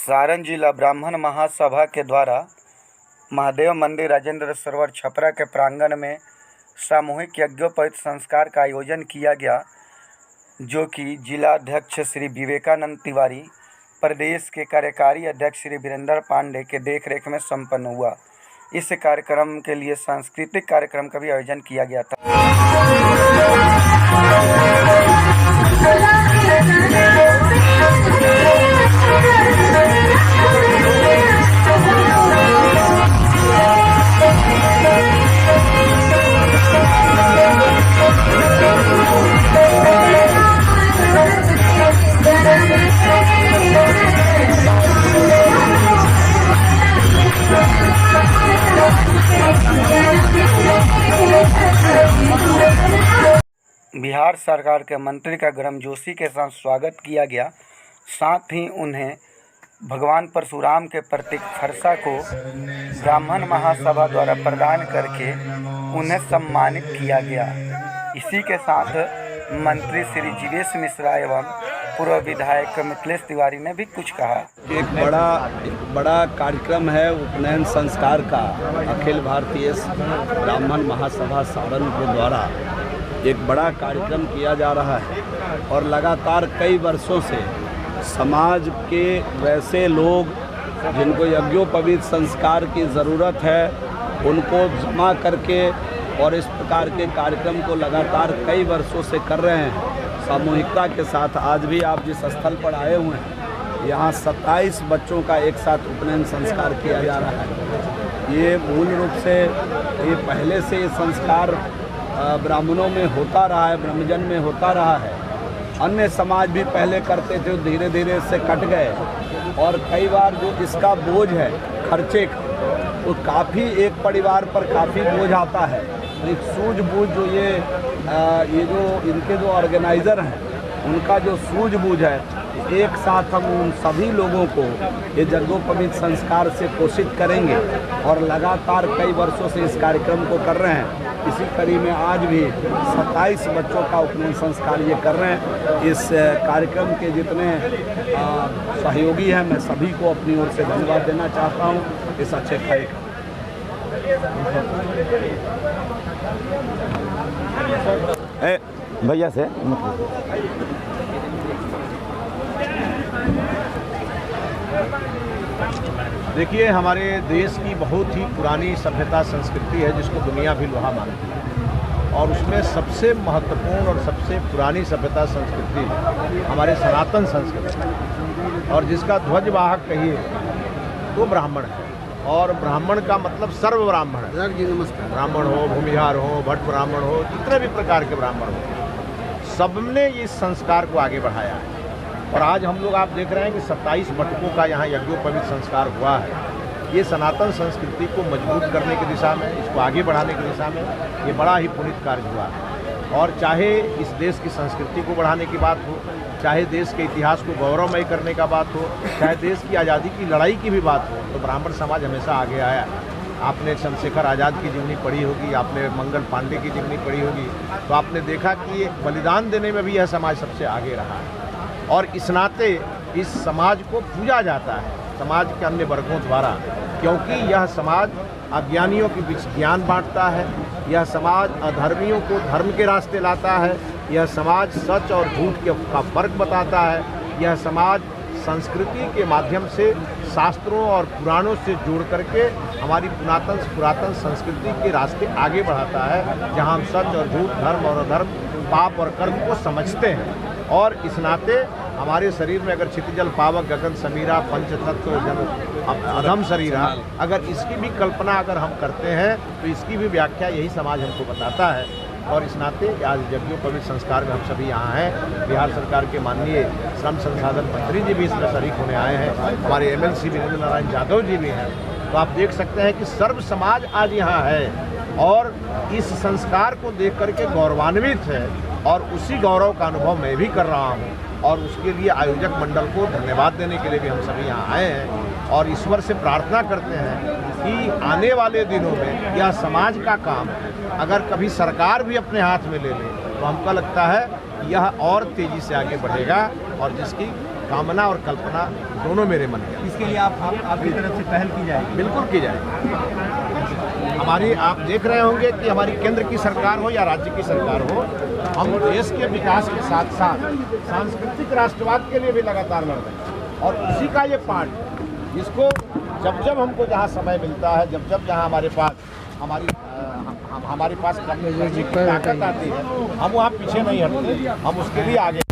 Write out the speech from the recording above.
सारण जिला ब्राह्मण महासभा के द्वारा महादेव मंदिर राजेंद्र सरोवर छपरा के प्रांगण में सामूहिक यज्ञोपवीत संस्कार का आयोजन किया गया, जो कि जिला अध्यक्ष श्री विवेकानंद तिवारी, प्रदेश के कार्यकारी अध्यक्ष श्री वीरेंद्र पांडे के देखरेख में संपन्न हुआ। इस कार्यक्रम के लिए सांस्कृतिक कार्यक्रम का भी आयोजन किया गया था। बिहार सरकार के मंत्री का गर्मजोशी के साथ स्वागत किया गया। साथ ही उन्हें भगवान परशुराम के प्रतीक फरसा को ब्राह्मण महासभा द्वारा प्रदान करके उन्हें सम्मानित किया गया। इसी के साथ मंत्री श्री जीवेश मिश्रा एवं पूर्व विधायक मिथिलेश तिवारी ने भी कुछ कहा। एक बड़ा कार्यक्रम है उपनयन संस्कार का। अखिल भारतीय ब्राह्मण महासभा सारण के द्वारा एक बड़ा कार्यक्रम किया जा रहा है और लगातार कई वर्षों से समाज के वैसे लोग जिनको यज्ञोपवीत संस्कार की ज़रूरत है उनको जमा करके और इस प्रकार के कार्यक्रम को लगातार कई वर्षों से कर रहे हैं सामूहिकता के साथ। आज भी आप जिस स्थल पर आए हुए हैं, यहाँ 27 बच्चों का एक साथ उपनयन संस्कार किया जा रहा है। ये मूल रूप से ये पहले से ये संस्कार ब्राह्मणों में होता रहा है, ब्रह्मजन में होता रहा है। अन्य समाज भी पहले करते थे, धीरे धीरे इससे कट गए और कई बार जो इसका बोझ है खर्चे का, वो काफ़ी एक परिवार पर काफ़ी बोझ आता है। एक सूझबूझ जो ये जो इनके जो ऑर्गेनाइज़र हैं उनका जो सूझबूझ है, एक साथ हम उन सभी लोगों को ये यज्ञोपवीत संस्कार से पोषित करेंगे और लगातार कई वर्षों से इस कार्यक्रम को कर रहे हैं। इसी कड़ी में आज भी 27 बच्चों का उपनयन संस्कार ये कर रहे हैं। इस कार्यक्रम के जितने सहयोगी हैं, मैं सभी को अपनी ओर से धन्यवाद देना चाहता हूँ इस अच्छे कार्यक्रम। भैया से देखिए, हमारे देश की बहुत ही पुरानी सभ्यता संस्कृति है जिसको दुनिया भी लोहा मानती है, और उसमें सबसे महत्वपूर्ण और सबसे पुरानी सभ्यता संस्कृति हमारे सनातन संस्कृति, और जिसका ध्वजवाहक कहिए तो ब्राह्मण है। और ब्राह्मण का मतलब सर्व ब्राह्मण है। नमस्कार। ब्राह्मण हो, भूमिहार हो, भट्ट ब्राह्मण हो, जितने भी प्रकार के ब्राह्मण हो, सबने इस संस्कार को आगे बढ़ाया है। और आज हम लोग आप देख रहे हैं कि 27 मटकों का यहाँ यज्ञोपवीत संस्कार हुआ है। ये सनातन संस्कृति को मजबूत करने की दिशा में, इसको आगे बढ़ाने की दिशा में ये बड़ा ही पुनीत कार्य हुआ है। और चाहे इस देश की संस्कृति को बढ़ाने की बात हो, चाहे देश के इतिहास को गौरवमय करने का बात हो, चाहे देश की आज़ादी की लड़ाई की भी बात हो, तो ब्राह्मण समाज हमेशा आगे आया है। आपने चंद्रशेखर आज़ाद की जीवनी पढ़ी होगी, आपने मंगल पांडे की जीवनी पढ़ी होगी, तो आपने देखा कि बलिदान देने में भी यह समाज सबसे आगे रहा है। और इस नाते इस समाज को पूजा जाता है समाज के अन्य वर्गों द्वारा, क्योंकि यह समाज अज्ञानियों के बीच ज्ञान बांटता है, यह समाज अधर्मियों को धर्म के रास्ते लाता है, यह समाज सच और झूठ का फर्क बताता है, यह समाज संस्कृति के माध्यम से शास्त्रों और पुराणों से जोड़ करके हमारी पुरातन संस्कृति के रास्ते आगे बढ़ाता है, जहाँ हम सच और झूठ, धर्म और अधर्म, पाप और कर्म को समझते हैं। और इस नाते हमारे शरीर में अगर क्षितिजल पावक गगन समीरा पंचतत्व अधम शरीरा, अगर इसकी भी कल्पना अगर हम करते हैं तो इसकी भी व्याख्या यही समाज हमको बताता है। और इस नाते आज यज्ञोपवीत संस्कार में हम सभी यहाँ हैं। बिहार सरकार के माननीय श्रम संसाधन मंत्री जी भी इसमें शरीक होने आए हैं, हमारे MLC वीरेंद्र नारायण यादव जी भी हैं। तो आप देख सकते हैं कि सर्व समाज आज यहाँ है और इस संस्कार को देख करके गौरवान्वित है, और उसी गौरव का अनुभव मैं भी कर रहा हूँ। और उसके लिए आयोजक मंडल को धन्यवाद देने के लिए भी हम सभी यहाँ आए हैं और ईश्वर से प्रार्थना करते हैं कि आने वाले दिनों में यह समाज का काम अगर कभी सरकार भी अपने हाथ में ले ले तो हमको लगता है यह और तेज़ी से आगे बढ़ेगा और जिसकी कामना और कल्पना दोनों मेरे मन में। इसके लिए आपकी तरफ से पहल की जाएगी? बिल्कुल की जाएगी। हमारी आप देख रहे होंगे कि हमारी केंद्र की सरकार हो या राज्य की सरकार हो, हम देश के विकास के साथ साथ सांस्कृतिक राष्ट्रवाद के लिए भी लगातार लड़ रहे हैं। और उसी का ये पार्ट, जिसको जब जब हमको जहाँ समय मिलता है, जब जब जहाँ हमारे पास करने की ताकत आती है, हम वहाँ पीछे नहीं हटते, हम उसके लिए आगे